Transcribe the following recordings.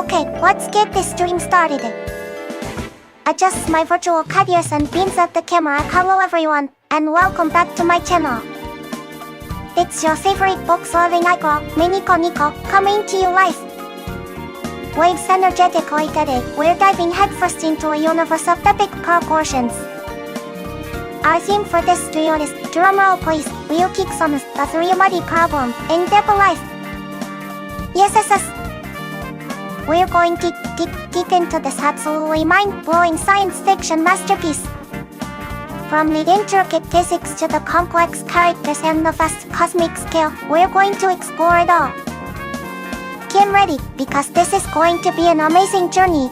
Okay, let's get this stream started. Adjust my virtual cat ears and beams at the camera. Hello everyone, and welcome back to my channel. It's your favorite book-loving icon, Mini-Koneko, coming to you live. Waves energetically today, we're diving headfirst into a universe of epic proportions. Our theme for this video is, drumroll please, Ryu Kiksonu's The Three-Body Problem in Double Life. Yes. We're going to get into this absolutely mind-blowing science fiction masterpiece. From the intricate physics to the complex characters and the vast cosmic scale, we're going to explore it all. Get ready, because this is going to be an amazing journey.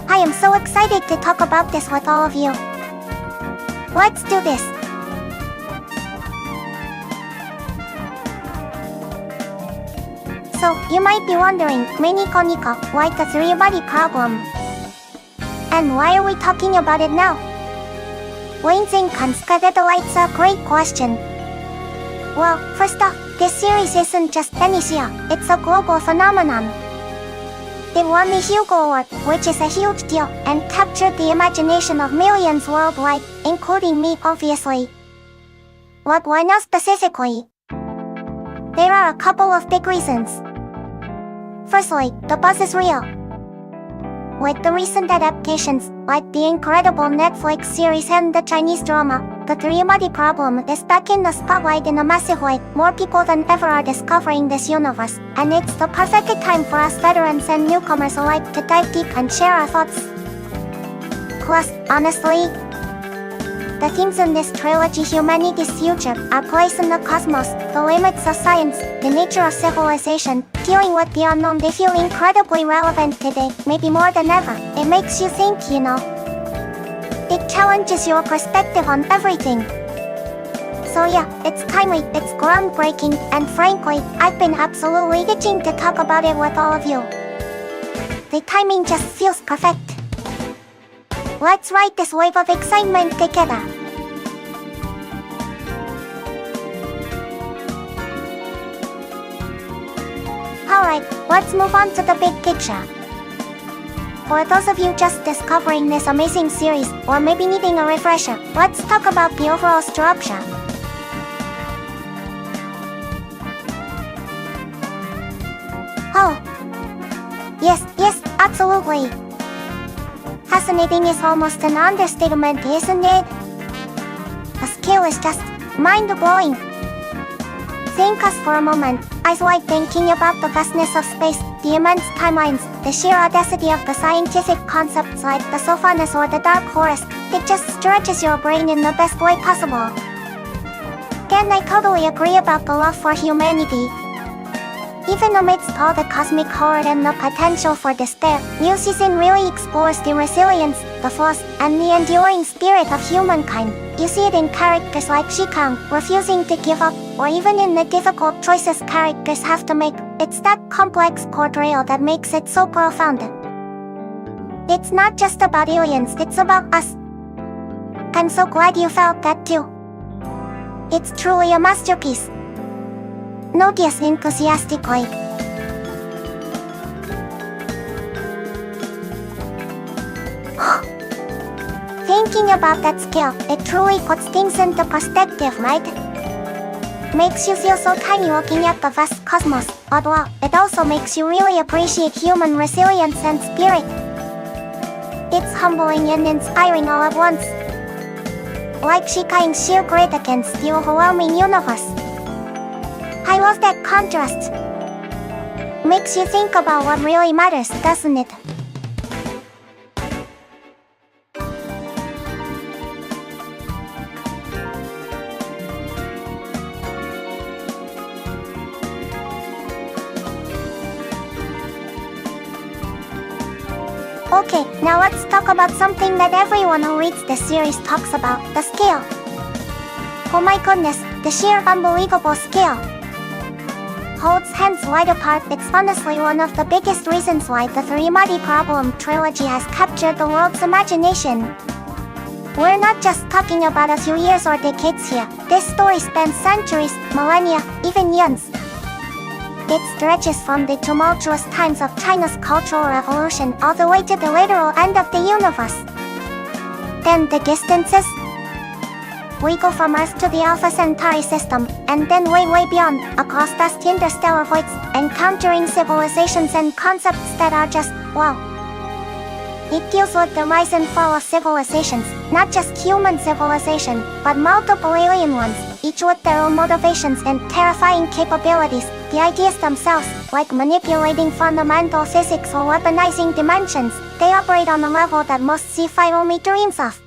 I am so excited to talk about this with all of you. Let's do this. So, you might be wondering, Mini-Koneko, why the three-body problem? And why are we talking about it now? That's a great question. Well, first off, this series isn't just any series, it's a global phenomenon. It won the Hugo Award, which is a huge deal, and captured the imagination of millions worldwide, including me, obviously. But why now specifically? There are a couple of big reasons. Firstly, the buzz is real. With the recent adaptations, like the incredible Netflix series and the Chinese drama, The Three-Body Problem is back in the spotlight in a massive way. More people than ever are discovering this universe, and it's the perfect time for us veterans and newcomers alike to dive deep and share our thoughts. Plus, honestly, the themes in this trilogy, humanity's future, our place in the cosmos, the limits of science, the nature of civilization, dealing with the unknown, they feel incredibly relevant today, maybe more than ever. It makes you think, you know. It challenges your perspective on everything. So yeah, it's timely, it's groundbreaking, and frankly, I've been absolutely itching to talk about it with all of you. The timing just feels perfect. Let's ride this wave of excitement together. Alright, let's move on to the big picture. For those of you just discovering this amazing series, or maybe needing a refresher, let's talk about the overall structure. Oh. Yes, absolutely. Fascinating is almost an understatement, isn't it? The scale is just mind-blowing. Think us for a moment. Eyes wide thinking about the vastness of space, the immense timelines, the sheer audacity of the scientific concepts like the Sophanus or the Dark Forest. It just stretches your brain in the best way possible. And I totally agree about the love for humanity. Even amidst all the cosmic horror and the potential for despair, new season really explores the resilience, the flaws, and the enduring spirit of humankind. You see it in characters like Shikang, refusing to give up, or even in the difficult choices characters have to make. It's that complex portrayal that makes it so profound. It's not just about aliens, it's about us. I'm so glad you felt that too. It's truly a masterpiece. Notice enthusiastically. Thinking about that scale, it truly puts things into perspective, right? Makes you feel so tiny looking at the vast cosmos, but well, it also makes you really appreciate human resilience and spirit. It's humbling and inspiring all at once. Like Shikang's sheer grit against the overwhelming universe. I love that contrast. Makes you think about what really matters, doesn't it? Okay, now let's talk about something that everyone who reads this series talks about, the scale. Oh my goodness, the sheer unbelievable scale. Holds hands wide apart. It's honestly one of the biggest reasons why the Three-Body Problem trilogy has captured the world's imagination. We're not just talking about a few years or decades here. This story spans centuries, millennia, even eons. It stretches from the tumultuous times of China's Cultural Revolution all the way to the literal end of the universe. Then the distances? We go from Earth to the Alpha Centauri system, and then way beyond, across vast interstellar voids, encountering civilizations and concepts that are just, wow. It deals with the rise and fall of civilizations, not just human civilization, but multiple alien ones, each with their own motivations and terrifying capabilities. The ideas themselves, like manipulating fundamental physics or weaponizing dimensions, they operate on a level that most sci-fi only dreams of.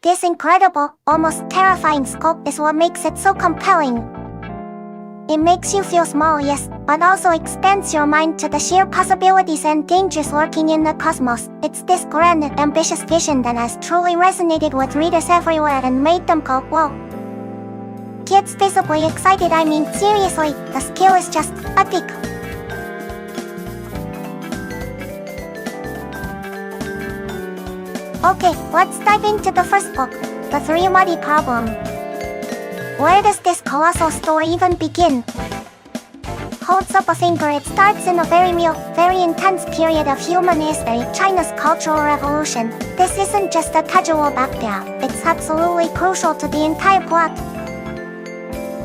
This incredible, almost terrifying scope is what makes it so compelling. It makes you feel small, yes, but also expands your mind to the sheer possibilities and dangers lurking in the cosmos. It's this grand, ambitious vision that has truly resonated with readers everywhere and made them go, whoa. Kids visibly excited, I mean seriously, the skill is just epic. Okay, let's dive into the first book, The Three-Muddy Problem. Where does this colossal story even begin? Holds up a finger, it starts in a very real, very intense period of human history, China's Cultural Revolution. This isn't just a casual background, it's absolutely crucial to the entire plot.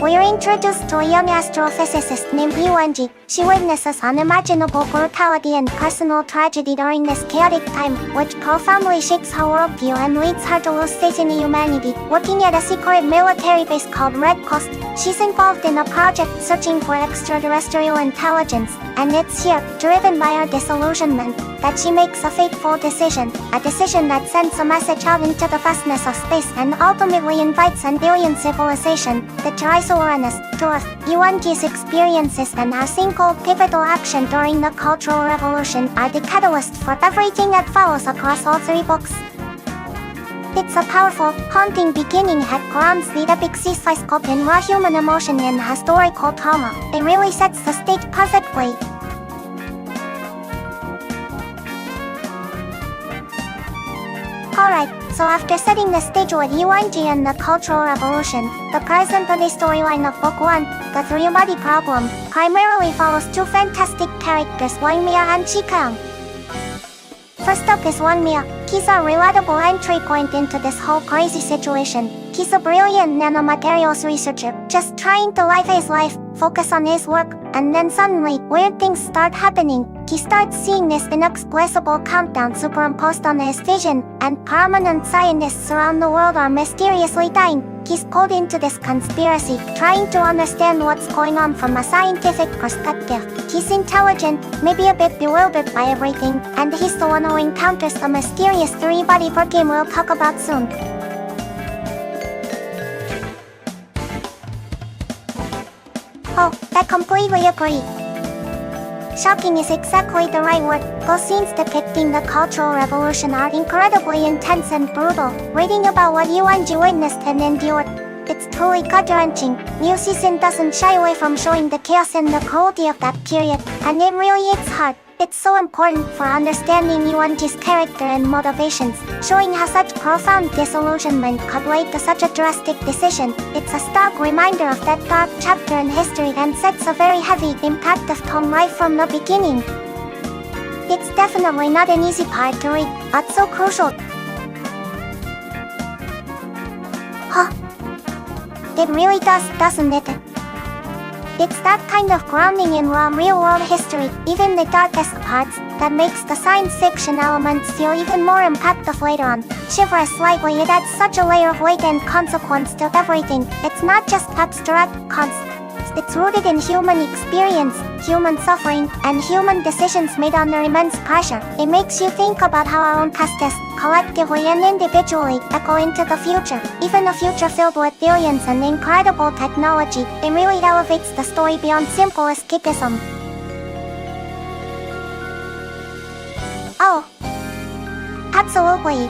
We're introduced to a young astrophysicist named Yuanji. She witnesses unimaginable brutality and personal tragedy during this chaotic time, which profoundly shakes her worldview and leads her to lose faith in humanity. Working at a secret military base called Red Coast, she's involved in a project searching for extraterrestrial intelligence, and it's here, driven by her disillusionment, that she makes a fateful decision, a decision that sends a message out into the vastness of space and ultimately invites an alien civilization, the Trisoranus, to Earth. Yuanji's experiences and her single pivotal action during the Cultural Revolution are the catalyst for everything that follows across all three books. It's a powerful, haunting beginning that grounds the epic sci-fi scope in raw human emotion and historical trauma. It really sets the stage perfectly. Alright, so after setting the stage with Yuanji and the Cultural Revolution, the present-day storyline of Book 1, The Three-Muddy Problem, primarily follows two fantastic characters, Wang Mia and Shikang. First up is Wang Mia. He's a relatable entry point into this whole crazy situation. He's a brilliant nanomaterials researcher, just trying to live his life, focus on his work, and then suddenly, weird things start happening. He starts seeing this inexplicable countdown superimposed on his vision, and prominent scientists around the world are mysteriously dying. He's pulled into this conspiracy, trying to understand what's going on from a scientific perspective. He's intelligent, maybe a bit bewildered by everything, and he's the one who encounters the mysterious three-body board game we'll talk about soon. Oh, I completely agree. Shocking is exactly the right word. Those scenes depicting the Cultural Revolution are incredibly intense and brutal. Reading about what Yuanji witnessed and endured, it's truly gut-wrenching. New season doesn't shy away from showing the chaos and the cruelty of that period, and it really hits hard. It's so important for understanding Yuanji's character and motivations, showing how such profound disillusionment could lead to such a drastic decision. It's a stark reminder of that dark chapter in history and sets a very heavy, impactful tone right from the beginning. It's definitely not an easy part to read, but so crucial. Huh? It really does, doesn't it? It's that kind of grounding in raw real-world history, even the darkest parts, that makes the science fiction elements feel even more impactful later on. Shiver slightly, it adds such a layer of weight and consequence to everything. It's not just abstract concepts. It's rooted in human experience, human suffering, and human decisions made under immense pressure. It makes you think about how our own past is, collectively and individually, echo into the future. Even a future filled with billions and incredible technology, it really elevates the story beyond simple escapism. Oh, absolutely.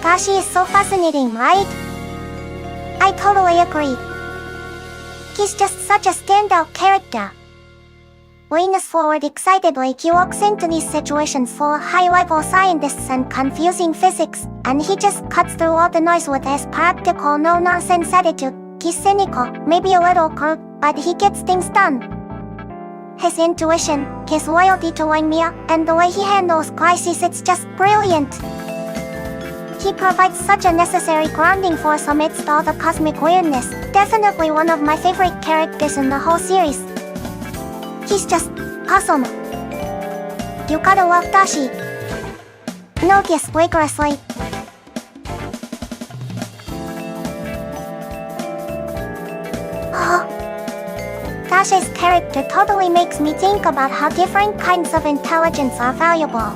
Gosh, he is so fascinating, right? I totally agree. He's just such a standout character. Leaning forward excitedly, he walks into these situations full of high-level scientists and confusing physics, and he just cuts through all the noise with his practical, no-nonsense attitude. He's cynical, maybe a little crude, but he gets things done. His intuition, his loyalty to Mia, and the way he handles crises, it's just brilliant. He provides such a necessary grounding force amidst all the cosmic weirdness. Definitely one of my favorite characters in the whole series. He's just awesome. You gotta love Dashi. Notice rigorously. Dashi's character totally makes me think about how different kinds of intelligence are valuable.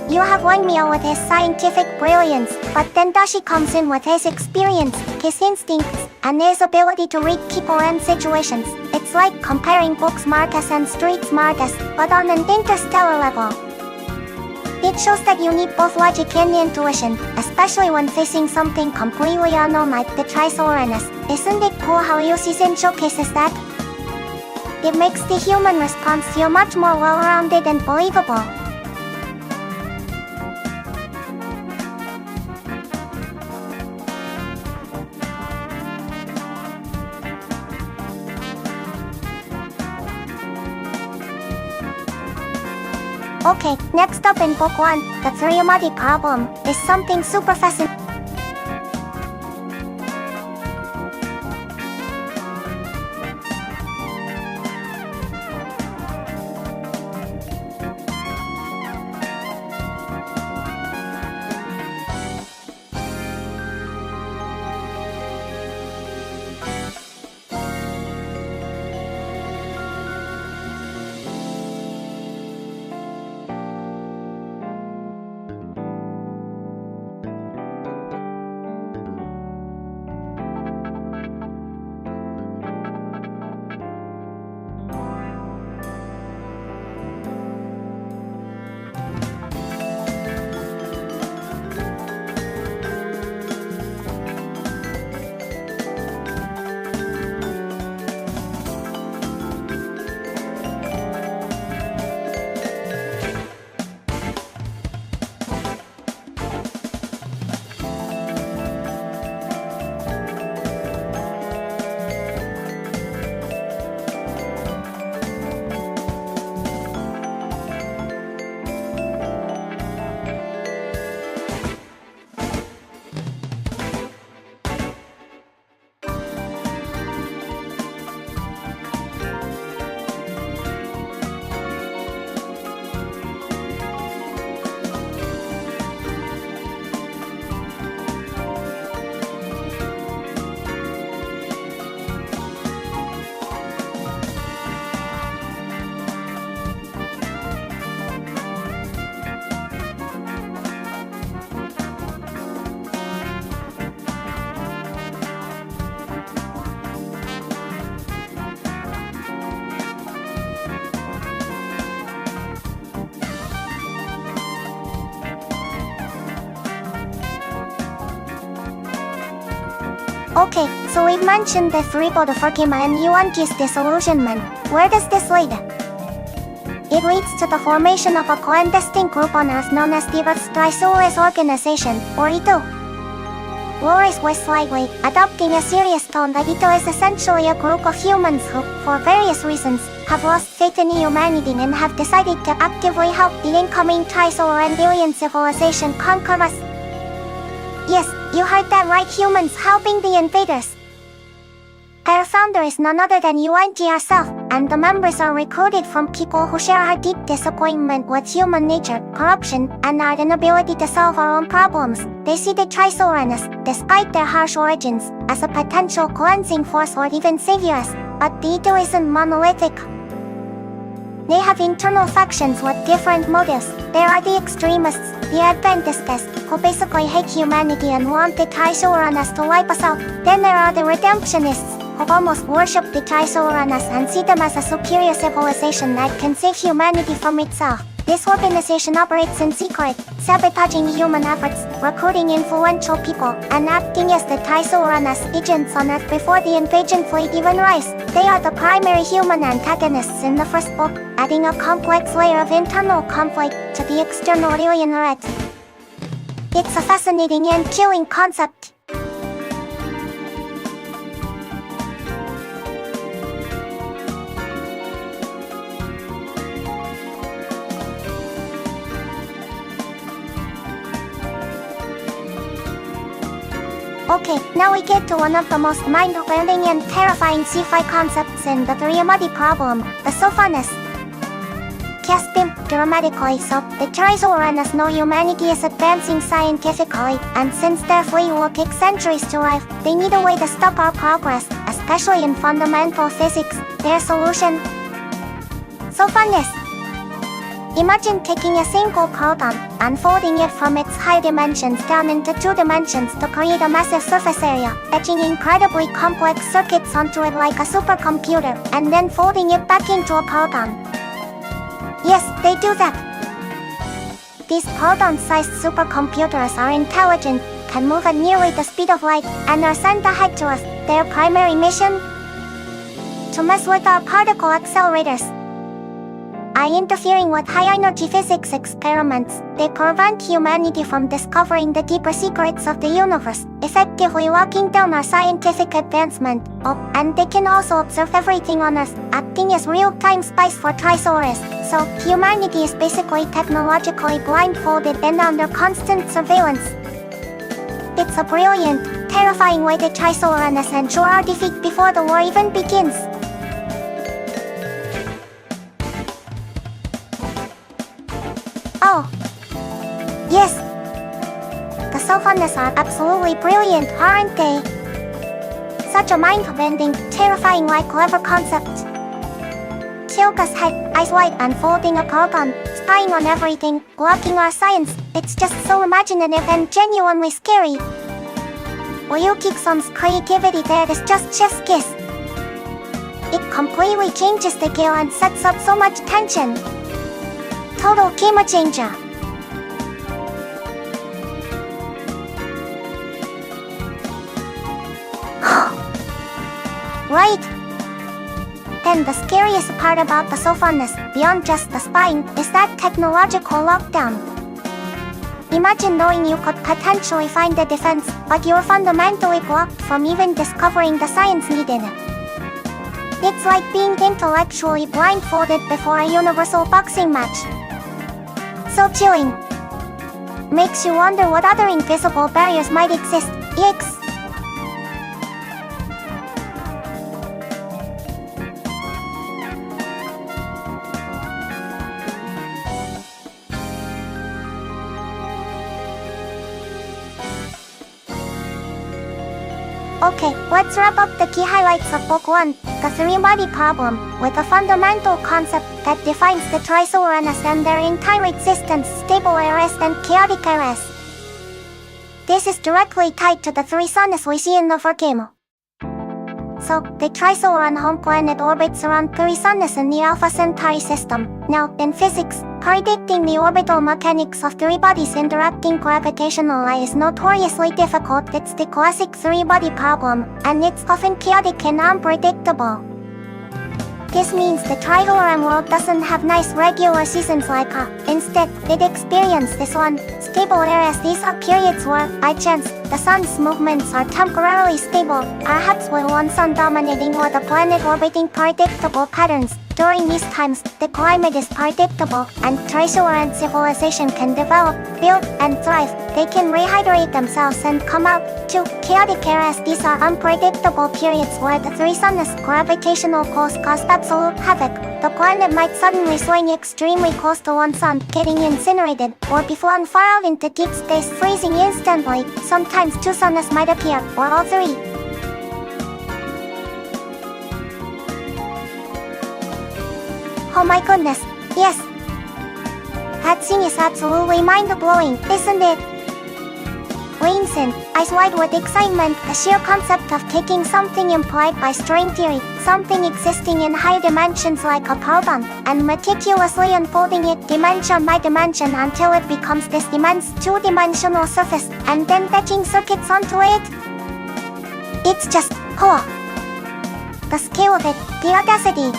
You have Mia with his scientific brilliance, but then Dashi comes in with his experience, his instincts, and his ability to read people and situations. It's like comparing book smartest and street smartest, but on an interstellar level. It shows that you need both logic and intuition, especially when facing something completely unknown like the Trisoranus. Isn't it cool how your season showcases that? It makes the human response feel much more well-rounded and believable. Okay, next up in Book 1, the Three-Amati problem is something super fascinating. Okay, so we've mentioned the threefold of Arkema and Yuanji's disillusionment. Where does this lead? It leads to the formation of a clandestine group on Earth known as the Earth Organization, or ITO. Lowers voice slightly, adopting a serious tone that ITO is essentially a group of humans who, for various reasons, have lost faith in humanity and have decided to actively help the incoming Trisolar and alien civilization conquer us. Yes, you heard that right, humans helping the invaders. Our founder is none other than Yuanji herself, and the members are recruited from people who share our deep disappointment with human nature, corruption, and our inability to solve our own problems. They see the Trisoranus, despite their harsh origins, as a potential cleansing force or even saviors, but the Ito isn't monolithic. They have internal factions with different motives. There are the extremists, the Adventistas, who basically hate humanity and want the Trisoranus to wipe us out. Then there are the redemptionists, who almost worship the Trisoranus and see them as a superior civilization that can save humanity from itself. This organization operates in secret, sabotaging human efforts, recruiting influential people, and acting as the Trisoranus agents on Earth before the invasion fleet even rise. They are the primary human antagonists in the first book, adding a complex layer of internal conflict to the external alien threat. It's a fascinating and chilling concept. Okay, now we get to one of the most mind-bending and terrifying sci-fi concepts in the three-body problem, the softness. Caspim, dramatically so, the Trisoranus know humanity is advancing scientifically, and since their fleet will take centuries to arrive, they need a way to stop our progress, especially in fundamental physics. Their solution? Softness. Imagine taking a single proton, and folding it from its high dimensions down into 2 dimensions to create a massive surface area, etching incredibly complex circuits onto it like a supercomputer, and then folding it back into a proton. Yes, they do that. These proton-sized supercomputers are intelligent, can move at nearly the speed of light, and are sent ahead to us. Their primary mission? To mess with our particle accelerators. By interfering with high-energy physics experiments, they prevent humanity from discovering the deeper secrets of the universe, effectively locking down our scientific advancement. Oh, and they can also observe everything on Earth, acting as real-time spies for Trisoras. So, humanity is basically technologically blindfolded and under constant surveillance. It's a brilliant, terrifying way to Trisoranus ensure our defeat before the war even begins. Oh. Yes. The softness are absolutely brilliant, aren't they? Such a mind-bending, terrifying like clever concept. Kyoka's head, eyes wide, unfolding a proton, spying on everything, blocking our science. It's just so imaginative and genuinely scary. Ryukik-san's creativity there is just chef's kiss. It completely changes the game and sets up so much tension. Total game changer. Right. Then the scariest part about the softness, beyond just the spying, is that technological lockdown. Imagine knowing you could potentially find the defense, but you're fundamentally blocked from even discovering the science needed. It's like being intellectually blindfolded before a universal boxing match. So chilling. Makes you wonder what other invisible barriers might exist. Yikes. Okay, let's wrap up the key highlights of Book 1, the three-body problem, with a fundamental concept that defines the Trisoranus and their entire existence: stable eras and chaotic eras. This is directly tied to the three suns we see in the volcano. So, the Trisoran home planet orbits around 3 suns in the Alpha Centauri system. Now, in physics, predicting the orbital mechanics of 3 bodies interacting gravitationally is notoriously difficult. It's the classic 3-body problem, and it's often chaotic and unpredictable. This means the Trisoran world doesn't have nice regular seasons like instead, it experiences this one, stable eras. These are periods where, by chance, the sun's movements are temporarily stable, perhaps with one sun dominating or the planet orbiting predictable patterns. During these times, the climate is predictable, and Trisoran civilization can develop, build, and thrive. They can rehydrate themselves and come out. 2. Chaotic eras. These are unpredictable periods where the 3 suns' gravitational pulls cause absolute havoc. The planet might suddenly swing extremely close to one sun, getting incinerated, or be flung far out into deep space, freezing instantly. Sometimes 2 suns might appear, or all 3. Oh my goodness, yes! That scene is absolutely mind-blowing, isn't it? Winson, eyes wide with excitement, the sheer concept of taking something implied by string theory, something existing in high dimensions like a proton, and meticulously unfolding it dimension by dimension until it becomes this immense 2-dimensional surface, and then etching circuits onto it. It's just, oh! The scale of it, the audacity!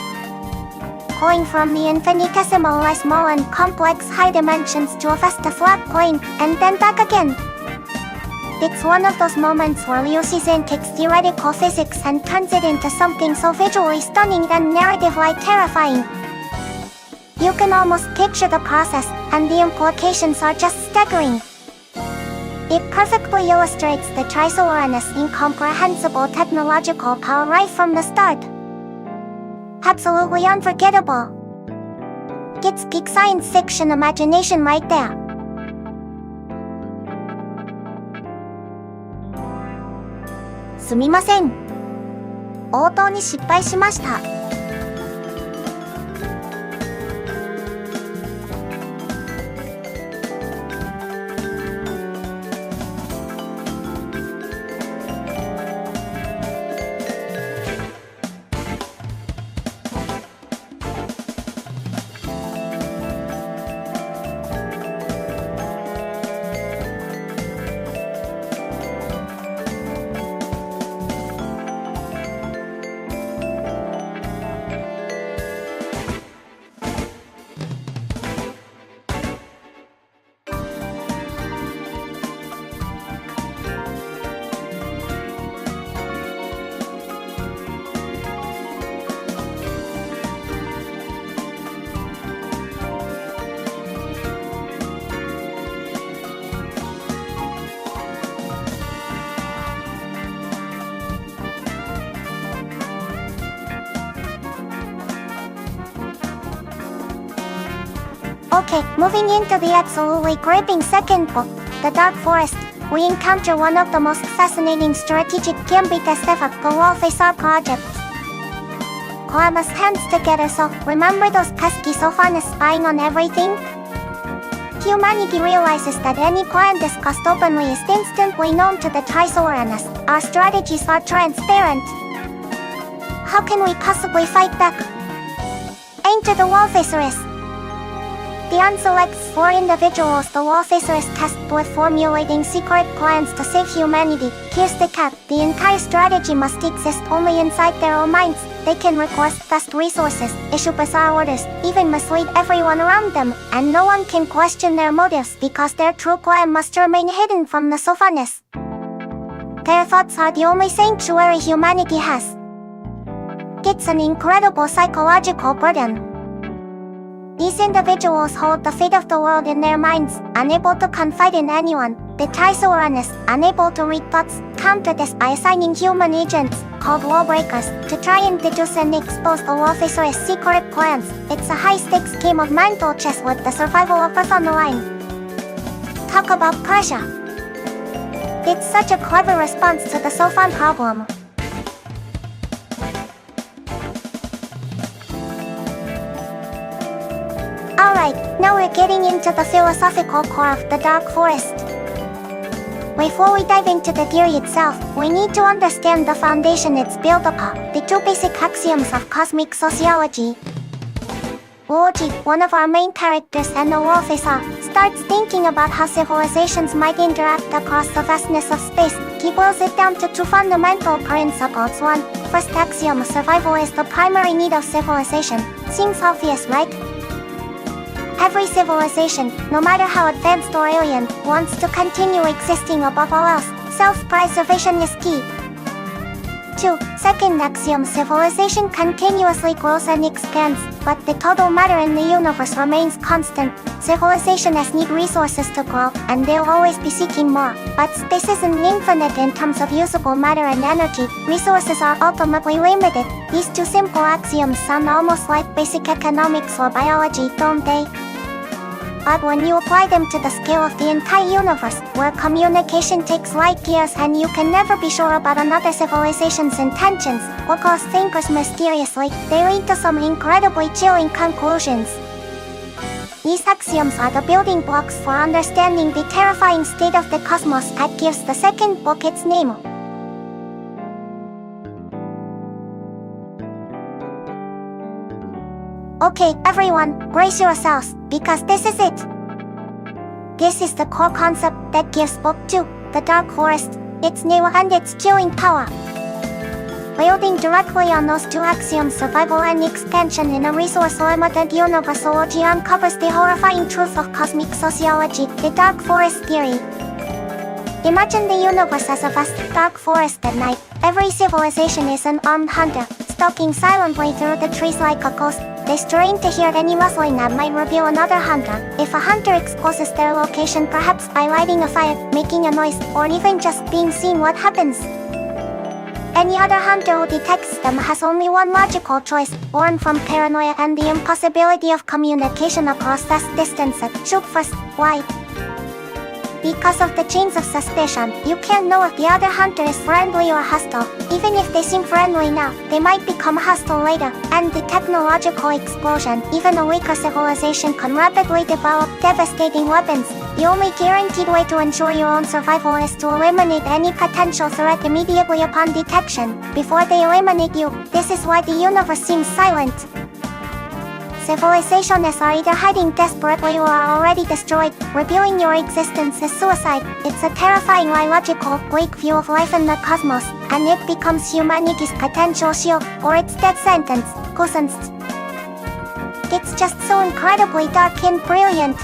Going from the infinitesimally small and complex high dimensions to a vast flat plane, and then back again. It's one of those moments where Liu Cixin takes theoretical physics and turns it into something so visually stunning and narratively terrifying. You can almost picture the process, and the implications are just staggering. It perfectly illustrates the Trisolar's incomprehensible technological power right from the start. Absolutely unforgettable. It's geek science fiction imagination right there. "すみません。応答に失敗しました。Okay, moving into the absolutely gripping second book, The Dark Forest, we encounter one of the most fascinating strategic gambites ever, the Wolf-Azar project. Clama's hands together, so remember those pesky Sophanes spying on everything? Humanity realizes that any plan discussed openly is instantly known to the Trisolarans. Our strategies are transparent. How can we possibly fight back? Enter the Wolf-Azar. The unselects 4 individuals the Wolf-Azar is tasked with formulating secret plans to save humanity. Here's the catch: the entire strategy must exist only inside their own minds. They can request vast resources, issue bizarre orders, even mislead everyone around them, and no one can question their motives because their true plan must remain hidden from the Sophanes. Their thoughts are the only sanctuary humanity has. It's an incredible psychological burden. These individuals hold the fate of the world in their minds, unable to confide in anyone. The Trisolarans, unable to read thoughts, counter this by assigning human agents, called lawbreakers, to try and deduce and expose the Wolf-Azar's secret plans. It's a high-stakes game of mental chess with the survival of Earth on the line. Talk about pressure. It's such a clever response to the Sophan problem. Alright, now we're getting into the philosophical core of the Dark Forest. Before we dive into the theory itself, we need to understand the foundation it's built upon, the 2 basic axioms of cosmic sociology. Luoji, one of our main characters and the Wolf-Azar, starts thinking about how civilizations might interact across the vastness of space. He boils it down to 2 fundamental principles. 1. First axiom: survival is the primary need of civilization. Seems obvious, right? Every civilization, no matter how advanced or alien, wants to continue existing above all else. Self-preservation is key. 2. Second axiom: civilization continuously grows and expands, but the total matter in the universe remains constant. Civilizations need resources to grow, and they'll always be seeking more. But space isn't infinite in terms of usable matter and energy. Resources are ultimately limited. These 2 simple axioms sound almost like basic economics or biology, don't they? But when you apply them to the scale of the entire universe, where communication takes light years and you can never be sure about another civilization's intentions, or cause thinkers mysteriously, they lead to some incredibly chilling conclusions. These axioms are the building blocks for understanding the terrifying state of the cosmos that gives the second book its name. Okay, everyone, brace yourselves, because this is it. This is the core concept that gives Book 2, The Dark Forest, its name and its chilling power. Building directly on those 2 axioms, survival and expansion in a resource-limited universology uncovers the horrifying truth of cosmic sociology, the Dark Forest theory. Imagine the universe as a vast, dark forest at night. Every civilization is an armed hunter, stalking silently through the trees like a ghost. They strain to hear any rustling that might reveal another hunter. If a hunter exposes their location, perhaps by lighting a fire, making a noise, or even just being seen, what happens? Any other hunter who detects them has only one logical choice, born from paranoia and the impossibility of communication across vast distances: shoot first. Why? Because of the chains of suspicion, you can't know if the other hunter is friendly or hostile. Even if they seem friendly now, they might become hostile later. And the technological explosion, even a weaker civilization can rapidly develop devastating weapons. The only guaranteed way to ensure your own survival is to eliminate any potential threat immediately upon detection, before they eliminate you. This is why the universe seems silent. Civilizations are either hiding desperately or are already destroyed. Revealing your existence is suicide. It's a terrifying, illogical, bleak view of life in the cosmos, and it becomes humanity's potential shield, or its death sentence. Kusens. It's just so incredibly dark and brilliant.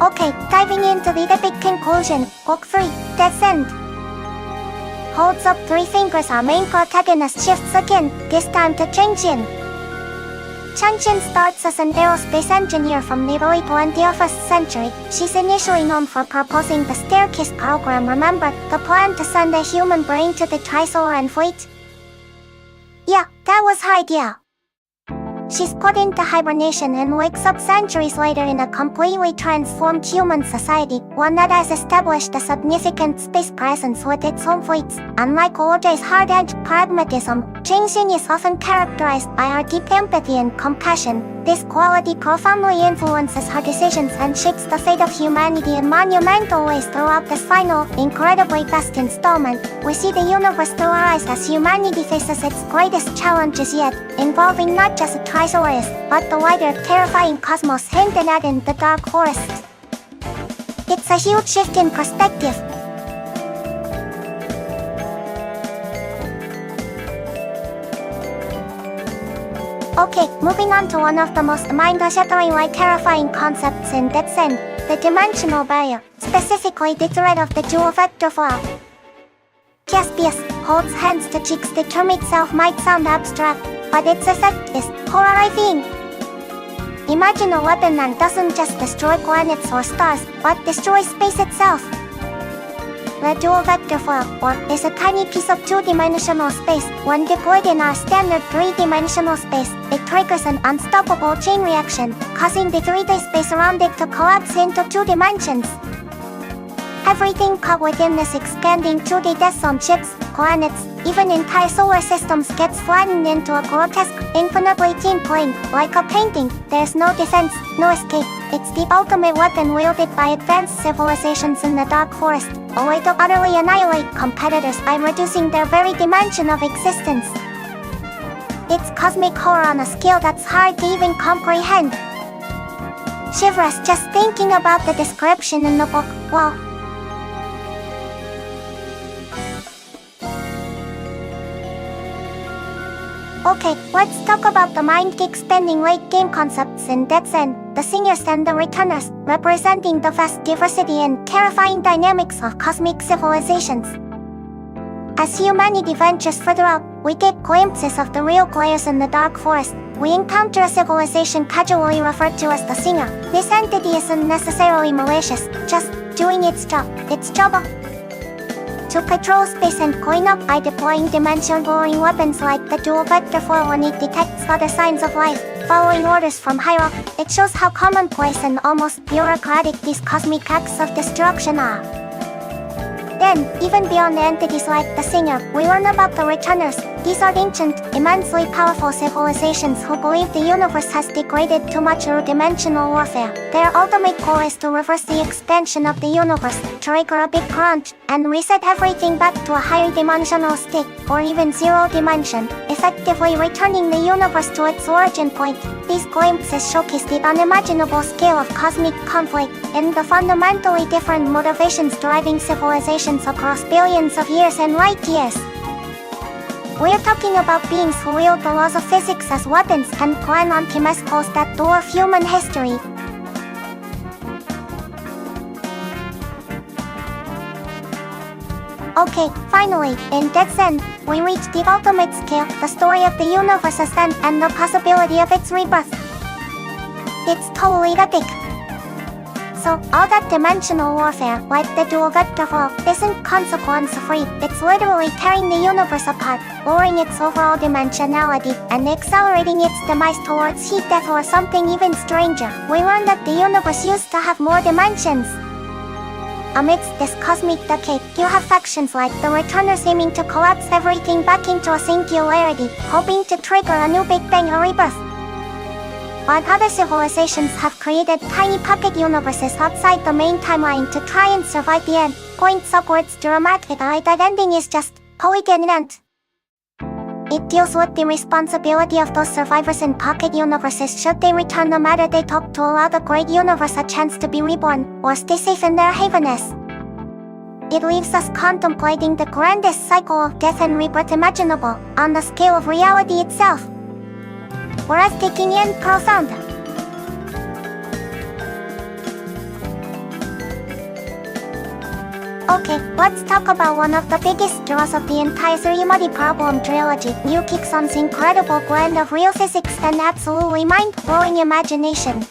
Okay, diving into the epic conclusion. Book 3, Death's End. Holds up 3 fingers, our main protagonist shifts again, this time to Chengjin. Chengjin starts as an aerospace engineer from the early 21st century. She's initially known for proposing the staircase program. Remember, the plan to send a human brain to the Trisolar fleet? Yeah, that was her idea. She's put into hibernation and wakes up centuries later in a completely transformed human society, one that has established a significant space presence with its own fleets. Unlike OJ's hard-edged pragmatism, Chengjin is often characterized by her deep empathy and compassion. This quality profoundly influences her decisions and shapes the fate of humanity in monumental ways throughout this final, incredibly fast installment. We see the universe through our eyes as humanity faces its greatest challenges yet, involving not just a Trisolarist, but the wider, terrifying cosmos hinted at in the Dark Forest. It's a huge shift in perspective. Okay, moving on to one of the most mind-shatteringly terrifying concepts in Death's End, the dimensional barrier, specifically the threat of the dual-vector foil. Caspius holds hands to cheeks. The term itself might sound abstract, but its effect is horrifying. Imagine a weapon that doesn't just destroy planets or stars, but destroys space itself. The dual vector foil, is a tiny piece of 2-dimensional space. When deployed in our standard 3-dimensional space, it triggers an unstoppable chain reaction, causing the 3D space around it to collapse into 2 dimensions. Everything caught within this expanding 2D death zone, ships, planets, even entire solar systems, gets flattened into a grotesque, infinitely thin plane. Like a painting, there's no defense, no escape. It's the ultimate weapon wielded by advanced civilizations in the Dark Forest, a way to utterly annihilate competitors by reducing their very dimension of existence. It's cosmic horror on a scale that's hard to even comprehend. Shivers just thinking about the description in the book. Wow. Okay, let's talk about the mind-expanding late-game concepts in Death's End, the singers and the returners, representing the vast diversity and terrifying dynamics of cosmic civilizations. As humanity ventures further out, we get glimpses of the real players in the Dark Forest. We encounter a civilization casually referred to as the Singer. This entity isn't necessarily malicious, just doing its job. Its job to patrol space and clean up by deploying dimension-blowing weapons like the dual vector foil when it detects other signs of life, following orders from higher up. It shows how commonplace and almost bureaucratic these cosmic acts of destruction are. Then, even beyond entities like the Singer, we learn about the Returners. These are ancient, immensely powerful civilizations who believe the universe has degraded too much through dimensional warfare. Their ultimate goal is to reverse the expansion of the universe, trigger a big crunch, and reset everything back to a higher dimensional state, or even zero dimension, effectively returning the universe to its origin point. These glimpses showcase the unimaginable scale of cosmic conflict and the fundamentally different motivations driving civilizations across billions of years and light years. We're talking about beings who wield the laws of physics as weapons and plan on chemicals that dwarf human history. Okay, finally, in Dead's End, we reach the ultimate scale, the story of the universe's end and the possibility of its rebirth. It's totally epic. So, all that dimensional warfare, like the dual vector fall, isn't consequence-free. It's literally tearing the universe apart, lowering its overall dimensionality, and accelerating its demise towards heat death or something even stranger. We learn that the universe used to have more dimensions. Amidst this cosmic decay, you have factions like the Returners aiming to collapse everything back into a singularity, hoping to trigger a new Big Bang or rebirth. While other civilizations have created tiny pocket universes outside the main timeline to try and survive the end, points upwards to remark that ending is just polygon end. It deals with the responsibility of those survivors in pocket universes should they return the matter they took to allow the great universe a chance to be reborn, or stay safe in their havenness. It leaves us contemplating the grandest cycle of death and rebirth imaginable, on the scale of reality itself. Breathtaking and profound. Okay, let's talk about one of the biggest draws of the entire three-muddy problem trilogy, Yuki-san's incredible blend of real physics and absolutely mind-blowing imagination.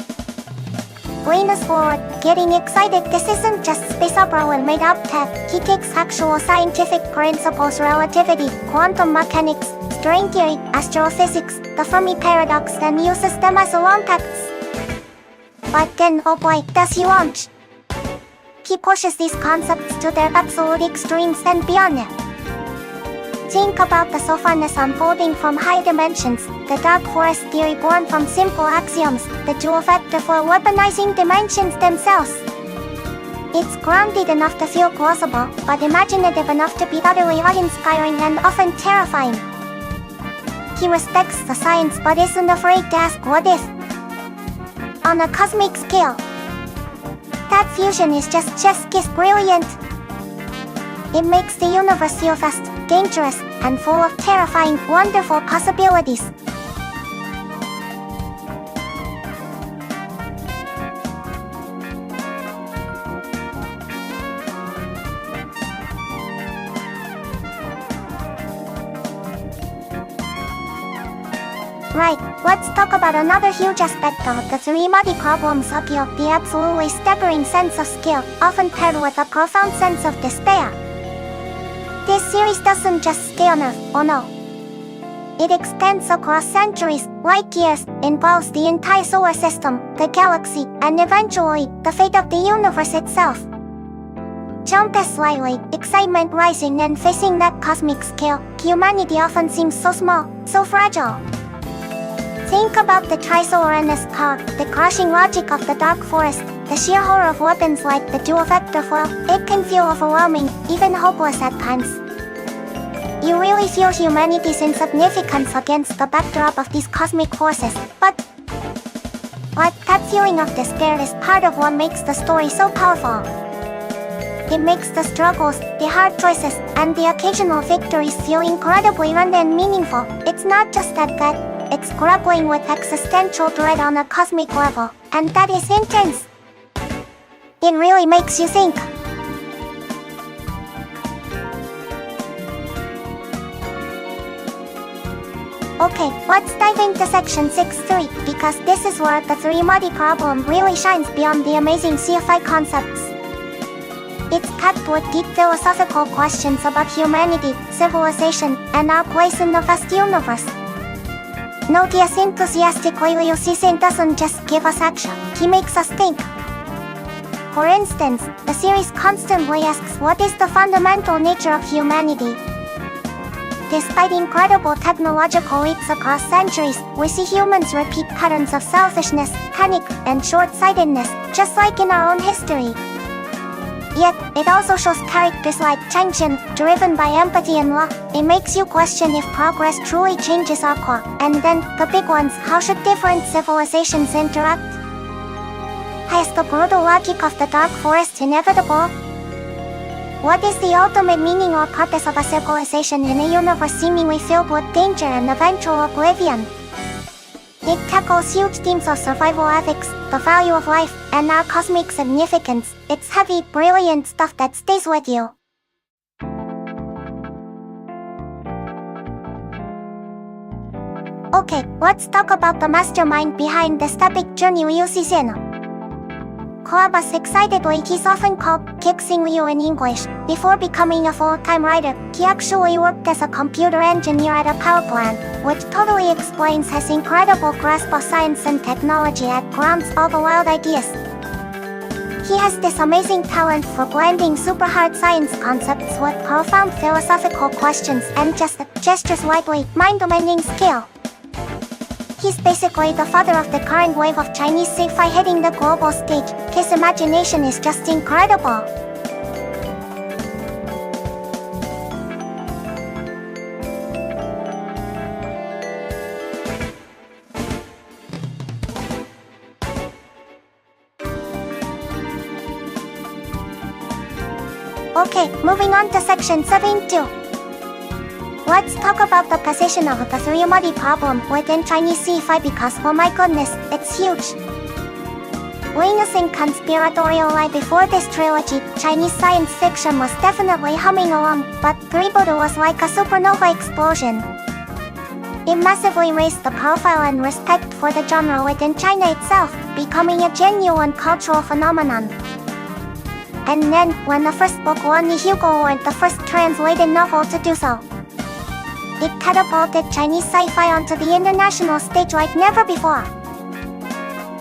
Lean us forward, getting excited. This isn't just space opera and made-up tech. He takes actual scientific principles, relativity, quantum mechanics, string theory, astrophysics, the Fermi paradox, and uses them as alone texts. But then, oh boy, does he launch! He pushes these concepts to their absolute extremes and beyond it. Think about the softness unfolding from high dimensions, the dark forest theory born from simple axioms, the dual vector for weaponizing dimensions themselves. It's grounded enough to feel plausible, but imaginative enough to be utterly awe-inspiring and often terrifying. He respects the science but isn't afraid to ask what if. On a cosmic scale, that fusion is just chef's kiss brilliant. It makes the universe feel vast, dangerous, and full of terrifying, wonderful possibilities. Right, let's talk about another huge aspect of the three-muddy problem skill, the absolutely staggering sense of scale, often paired with a profound sense of despair. This series doesn't just stay on Earth, oh no. It extends across centuries, light years, involves the entire solar system, the galaxy, and eventually, the fate of the universe itself. Jump as slightly, excitement rising, and facing that cosmic scale, humanity often seems so small, so fragile. Think about the Trisolarnus car, the crushing logic of the dark forest, the sheer horror of weapons like the dual vector foil. It can feel overwhelming, even hopeless at times. You really feel humanity's insignificance against the backdrop of these cosmic forces, but that feeling of despair is part of what makes the story so powerful. It makes the struggles, the hard choices, and the occasional victories feel incredibly earned and meaningful. It's not just that it's grappling with existential dread on a cosmic level, and that is intense. It really makes you think. Okay, let's dive into section 6.3, because this is where the three-muddy problem really shines beyond the amazing sci-fi concepts. It's packed with deep philosophical questions about humanity, civilization, and our place in the vast universe. Notius enthusiastically Lucisin doesn't just give us action, he makes us think. For instance, the series constantly asks what is the fundamental nature of humanity. Despite incredible technological leaps across centuries, we see humans repeat patterns of selfishness, panic, and short-sightedness, just like in our own history. Yet, it also shows characters like Changxin, driven by empathy and love. It makes you question if progress truly changes our core. And then, the big ones, how should different civilizations interact? Is the brutal logic of the dark forest inevitable? What is the ultimate meaning or purpose of a civilization in a universe seemingly filled with danger and eventual oblivion? It tackles huge themes of survival ethics, the value of life, and our cosmic significance. It's heavy, brilliant stuff that stays with you. Okay, let's talk about the mastermind behind this epic journey Ryu Season. Koabas excitedly, he's often called Kixing Ryu in English. Before becoming a full-time writer, he actually worked as a computer engineer at a power plant, which totally explains his incredible grasp of science and technology that grounds all the wild ideas. He has this amazing talent for blending super hard science concepts with profound philosophical questions and just gestures widely, mind-bending skill. He's basically the father of the current wave of Chinese sci-fi hitting the global stage. His imagination is just incredible. Okay, moving on to section 7.2. Let's talk about the position of the three-body problem within Chinese sci-fi because oh my goodness, it's huge. Witnessing conspiratorial lie before this trilogy, Chinese science fiction was definitely humming along, but three-body was like a supernova explosion. It massively raised the profile and respect for the genre within China itself, becoming a genuine cultural phenomenon. And then, when the first book won the Hugo Award, the first translated novel to do so, it catapulted Chinese sci-fi onto the international stage like never before.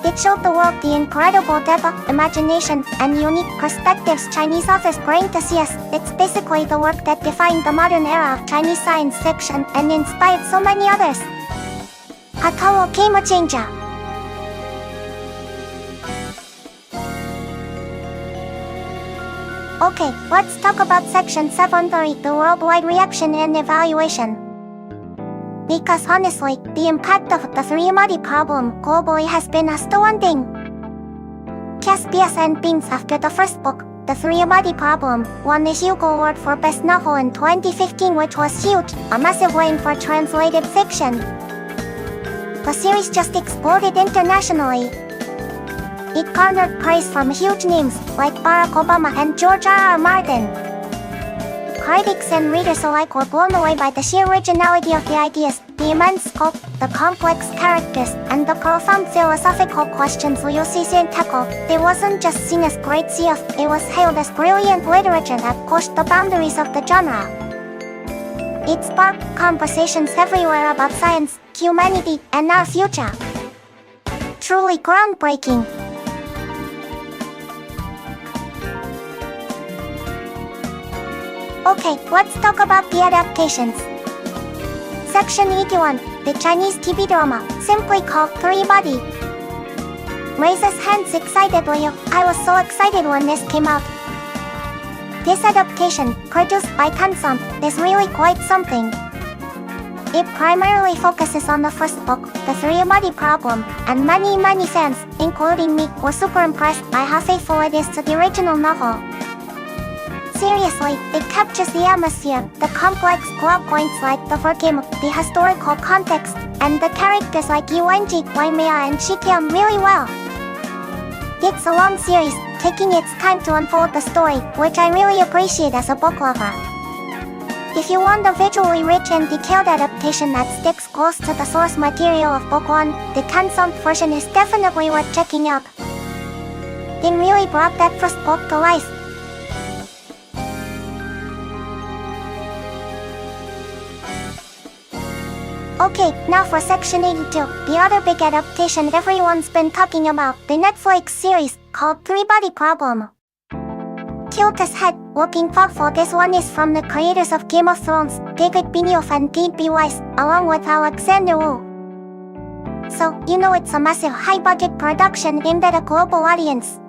It showed the world the incredible depth, imagination, and unique perspectives Chinese authors bring to CS. It's basically the work that defined the modern era of Chinese science fiction and inspired so many others. A total game changer. Okay, let's talk about section 7.3, the worldwide reaction and evaluation. Because honestly, the impact of the three-body problem globally has been astounding. Caspias and Beans after the first book, The Three-Body Problem, won the Hugo Award for Best Novel in 2015, which was huge, a massive win for translated fiction. The series just exploded internationally. It garnered praise from huge names like Barack Obama and George R.R. Martin. Critics and readers alike were blown away by the sheer originality of the ideas, the immense scope, the complex characters, and the profound philosophical questions Ryu Season tackled. It wasn't just seen as great CF, it was hailed as brilliant literature that pushed the boundaries of the genre. It sparked conversations everywhere about science, humanity, and our future. Truly groundbreaking. Okay, let's talk about the adaptations. Section 81, the Chinese TV drama, simply called Three-Body. Raises hands excitedly. I was so excited when this came out. This adaptation, produced by Tencent, is really quite something. It primarily focuses on the first book, The Three-Body Problem, and many fans, including me, were super impressed by how faithful it is to the original novel. Seriously, it captures the atmosphere, the complex plot points like the game, the historical context, and the characters like Yuanji, Waimea, and Shikiam really well. It's a long series, taking its time to unfold the story, which I really appreciate as a book lover. If you want a visually rich and detailed adaptation that sticks close to the source material of Book 1, the Tencent version is definitely worth checking out. It really brought that first book to life. Okay, now for section 82, the other big adaptation everyone's been talking about, the Netflix series, called Three-Body Problem. Tilt his head, looking thoughtful. This one is from the creators of Game of Thrones, David Benioff and D.B. Weiss, along with Alexander Wu. So, you know it's a massive high-budget production aimed at a global audience.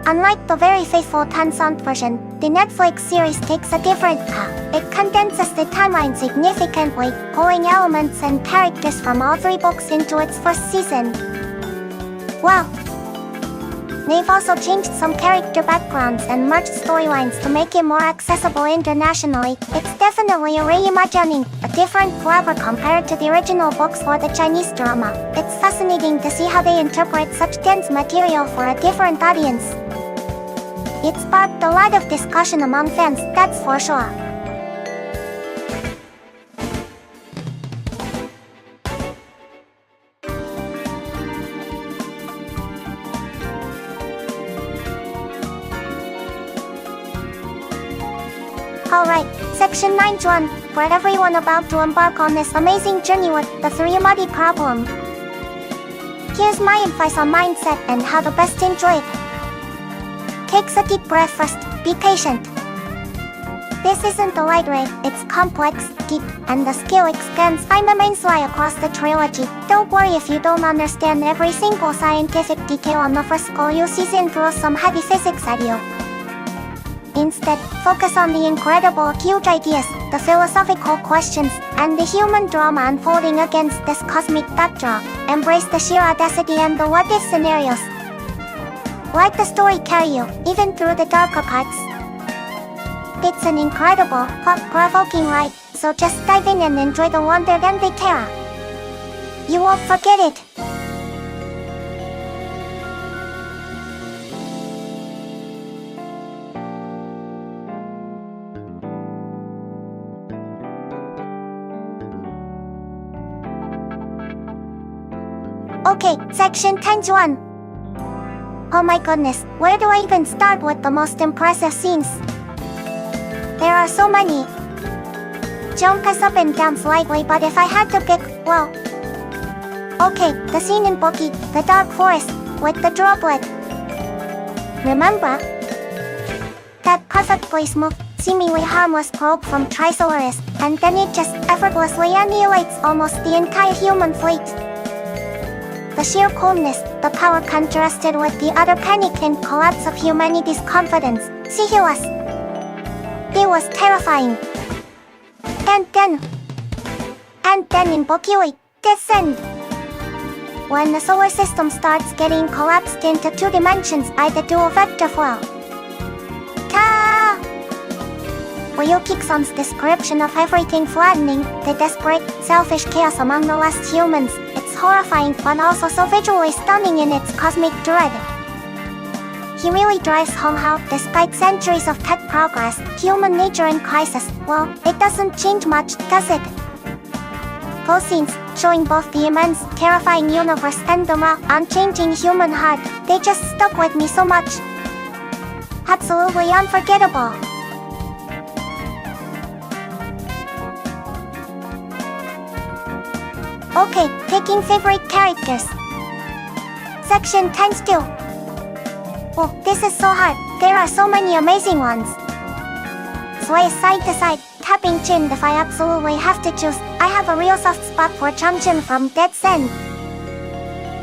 Unlike the very faithful Tencent version, the Netflix series takes a different path. It condenses the timeline significantly, pulling elements and characters from all three books into its first season. Wow! They've also changed some character backgrounds and merged storylines to make it more accessible internationally. It's definitely a reimagining, a different flavor compared to the original books for the Chinese drama. It's fascinating to see how they interpret such dense material for a different audience. It sparked a lot of discussion among fans, that's for sure. Alright, section 9.1, for everyone about to embark on this amazing journey with the 3-money problem. Here's my advice on mindset and how to best enjoy it. Take a deep breath first, be patient. This isn't a light read, it's complex, deep, and the skill extends immensely across the trilogy. Don't worry if you don't understand every single scientific detail on the first goal you season throw some heavy physics at you. Instead, focus on the incredible, huge ideas, the philosophical questions, and the human drama unfolding against this cosmic backdrop. Embrace the sheer audacity and the what-if scenarios. Let the story carry you, even through the darker parts. It's an incredible, thought-provoking ride, so just dive in and enjoy the wonder and the terror. You won't forget it. Okay, section 10.1. Oh my goodness, where do I even start with the most impressive scenes? There are so many. Jump us up and down slightly, but if I had to pick, well... Okay, the scene in Book, the dark forest, with the droplet. Remember? That perfectly smooth, seemingly harmless probe from Triceratopus, and then it just effortlessly annihilates almost the entire human fleet. The sheer coldness, the power contrasted with the utter panic and collapse of humanity's confidence. It was terrifying. And then in Book, descend. When the solar system starts getting collapsed into 2 dimensions by the dual vector flow. Ryukison's description of everything flattening, the desperate, selfish chaos among the last humans, it's horrifying but also so visually stunning in its cosmic dread. He really drives home how, despite centuries of tech progress, human nature in crisis, well, it doesn't change much, does it? Those scenes, showing both the immense, terrifying universe and the raw, unchanging human heart, they just stuck with me so much. Absolutely unforgettable. Okay, picking favorite characters. Section 10.2. Oh, this is so hard, there are so many amazing ones. Sway side to side, tapping chin if I absolutely have to choose. I have a real soft spot for Chang-Jin from Dead Sen.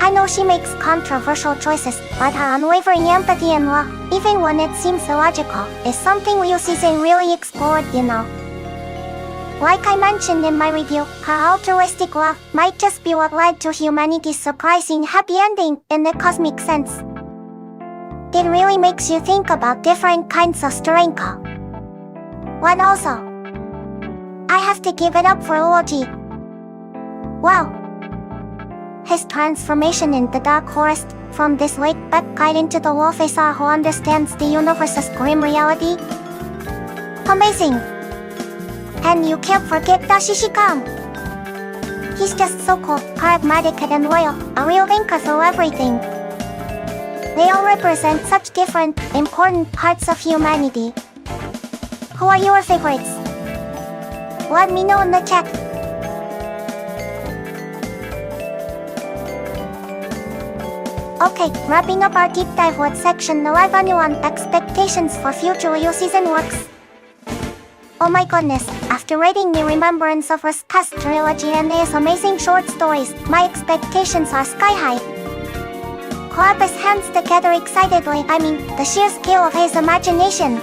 I know she makes controversial choices, but her unwavering empathy and love, even when it seems illogical, is something Liu Season really explored, you know. Like I mentioned in my review, her altruistic love might just be what led to humanity's surprising happy ending in the cosmic sense. It really makes you think about different kinds of strength. But also, I have to give it up for Luoji. Wow! His transformation in the dark forest, from this laid-back guide into the wolfisar who understands the universe's grim reality. Amazing! And you can't forget Dashishikam. He's just so cool, charismatic and loyal, a real anchor through everything. They all represent such different, important parts of humanity. Who are your favorites? Let me know in the chat. Okay, wrapping up our deep dive with section 11 on expectations for future Liu Season works. Oh my goodness, after reading the Remembrance of Rust past trilogy and his amazing short stories, my expectations are sky high. Clap his hands together excitedly, I mean, the sheer scale of his imagination.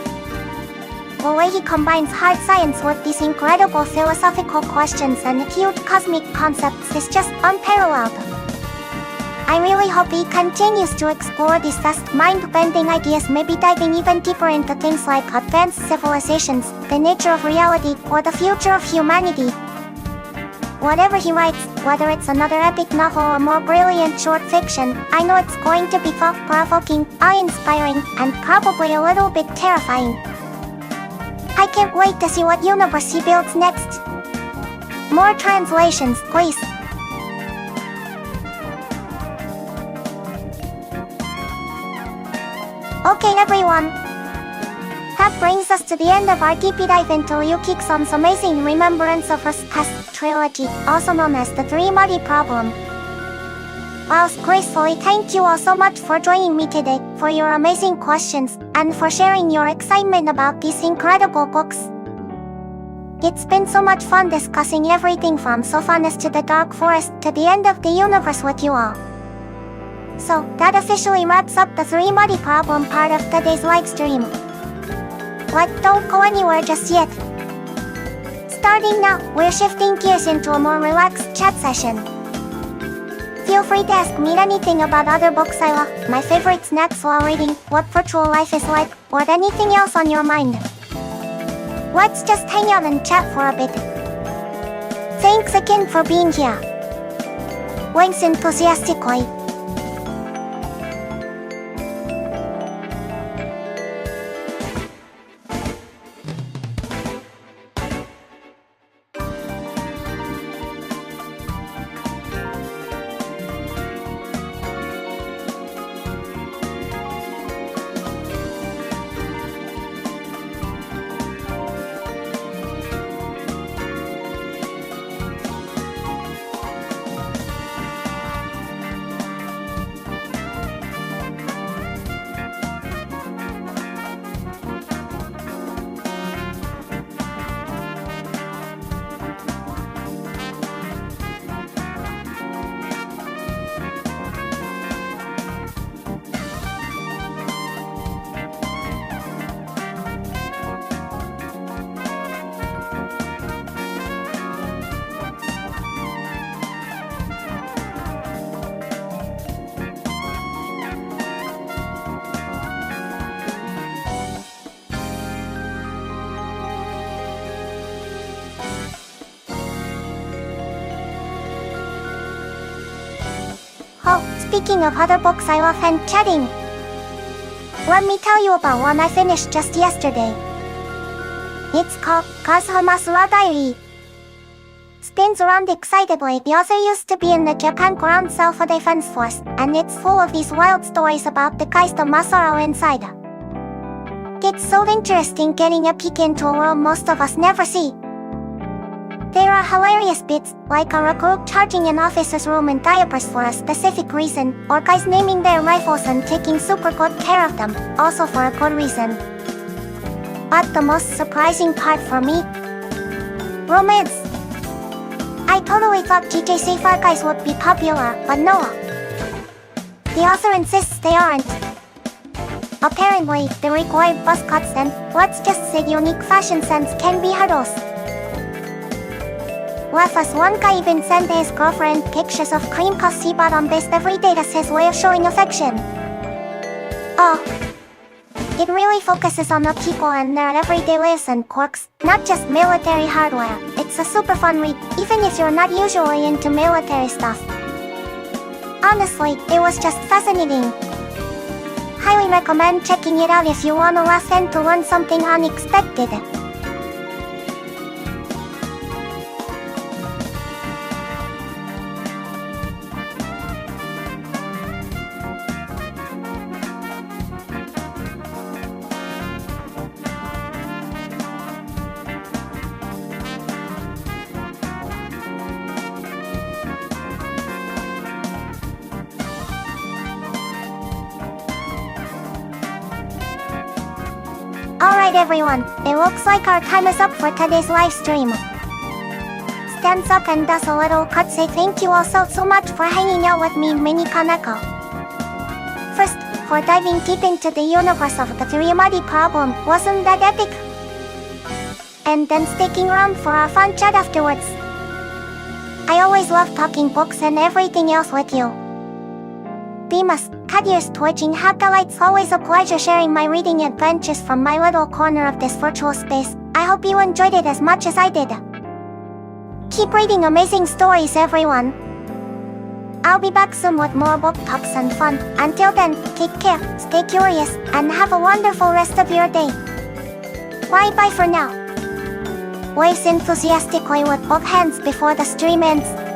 The way he combines hard science with these incredible philosophical questions and huge cosmic concepts is just unparalleled. I really hope he continues to explore these vast, mind-bending ideas, maybe diving even deeper into things like advanced civilizations, the nature of reality, or the future of humanity. Whatever he writes, whether it's another epic novel or more brilliant short fiction, I know it's going to be thought-provoking, awe-inspiring, and probably a little bit terrifying. I can't wait to see what universe he builds next. More translations, please. Okay everyone. That brings us to the end of our deep dive into Yuki-san's amazing remembrance of her past trilogy, also known as the Three-Muddy Problem. Whilst gracefully, thank you all so much for joining me today, for your amazing questions, and for sharing your excitement about these incredible books. It's been so much fun discussing everything from Sophonis to the Dark Forest to the end of the universe with you all. So, that officially wraps up the Three-Muddy Problem part of today's live stream. But don't go anywhere just yet. Starting now, we're shifting gears into a more relaxed chat session. Feel free to ask me anything about other books I love, my favorite snacks while reading, what virtual life is like, or anything else on your mind. Let's just hang out and chat for a bit. Thanks again for being here. Winks enthusiastically. Oh, speaking of other books I love and chatting. Let me tell you about one I finished just yesterday. It's called Kazuhamasura Diary. Spins around excitedly. The author used to be in the Japan Ground Self-Defense Force, and it's full of these wild stories about the Kaisto Masaru inside. It's so interesting getting a peek into a world most of us never see. There are hilarious bits, like a recruit charging an officer's room in diapers for a specific reason, or guys naming their rifles and taking super good care of them, also for a good reason. But the most surprising part for me? Romance. I totally thought GJ Far guys would be popular, but no. The author insists they aren't. Apparently, the required buzz cuts and, let's just say unique fashion sense can be hurdles. Laugh as one guy even sent his girlfriend pictures of cream cause he bought on Best Every Day as his way of showing affection. Oh. It really focuses on the people and their everyday lives and quirks, not just military hardware. It's a super fun read, even if you're not usually into military stuff. Honestly, it was just fascinating. Highly recommend checking it out if you wanna laugh and to learn something unexpected. Alright everyone, it looks like our time is up for today's live stream. Stands up and does a little cut say thank you all so much for hanging out with me, Mini-Koneko. First, for diving deep into the universe of the Three-Muddy Problem, wasn't that epic? And then sticking around for a fun chat afterwards. I always love talking books and everything else with you. Beamus, cat ears twitching lights. Always a pleasure sharing my reading adventures from my little corner of this virtual space. I hope you enjoyed it as much as I did. Keep reading amazing stories everyone. I'll be back soon with more book talks and fun. Until then, take care, stay curious, and have a wonderful rest of your day. Bye bye for now. Waves enthusiastically with both hands before the stream ends.